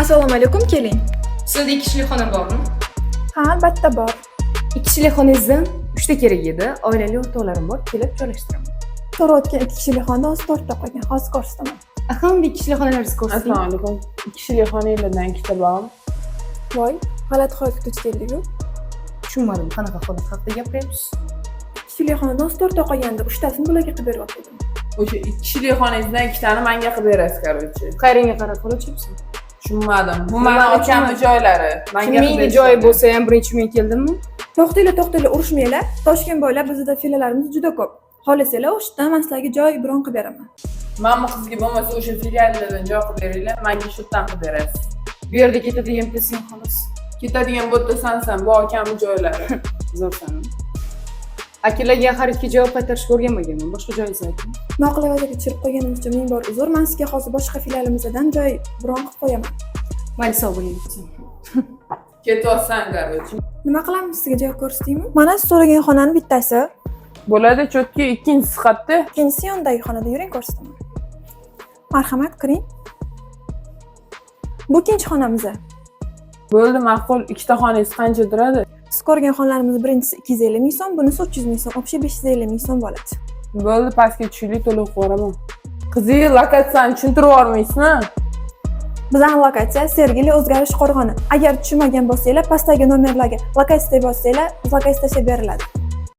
Assalomu alaykum, keling. Sizda 2 kishilik xona bormi? Ha, albatta bor. 2 kishilik xonangizdan 3 ta kerak edi. Oilali o'rtoqlarim bor, kelib joylashtiraman. So'rayotgan 2 kishilik xonada hozir 4 ta qolgan. Hozir ko'rsataman. Aha, unda 2 kishilik xonalaringizni ko'rsating. Assalomu alaykum. 2 kishilik xonangizdan ikkita bormi? Voy, g'alati holatga duch keldik-ku. Tushunmadim, qanaqa holat haqida gapiryapsiz? 2 kishilik xonada hozir 4 ta qolgandi. 3tasini bularga qilib beryaptim. O'sha 2 kishilik xonangizdan ikkitani menga qilib berasiz, короче. Qayeringa qarab qo'yachyapsiz? Tushunmadim. Bu meni akamning joylari. Menga Kimning joyi bo'lsa ham birinchi men keldimmi? To'xtanglar, urushmanglar. Toshkent bo'ylab bizda filalarimiz juda ko'p. Xohlasanglar, o'shdan men sizlarga joy bron qilib beraman. Mana bu qizga bo'lmasa o'sha filiallardan joy qilib beringlar, menga shu yerdan qilib berasiz. Bu yerda ketadigan pulsing xolos. Ketadigan bo'lsa sensan, bu akamning joylari. Zo'rsan. Akalarga xaridga javob qaytarishga o'rganmaganman. Boshqa joyingizni ayting. Noqulaylikka tushirib qo'yganim uchun ming bor uzr. Men sizga hozir boshqa filialimizdan joy bron qilib qo'yaman. Mayli, sog' bo'ling. Ketyapsan, короче. Nima qilamiz, sizga joy ko'rsataymi? Mana siz so'ragan xonaning bittasi. Bo'ladi, cho'tki ikkinchisi qayerda? Ikkinchisi yondagi xonada, yuring ko'rsataman. Marhamat, kiring. Bu ikkinchi xonamiz. Bo'ldi, ma'qul. Ikkita xonangiz qancha turadi? Siz ko'rgan xonalarimiz birinchisi 250 ming so'm, bunisi 300 ming so'm, общий 550 ming so'm bo'ladi. Bo'ldi, pastga tushishlik to'lov qo'raman. Qiziga lokatsiyani tushuntirib yormaysizmi? Bizning lokatsiya Sergeli o'zgarish qo'rg'oni. Agar tushunmagan bo'lsanglar, pastdagi nomerlarga lokatsiya deb yozsanglar, lokatsiya tashlab beriladi.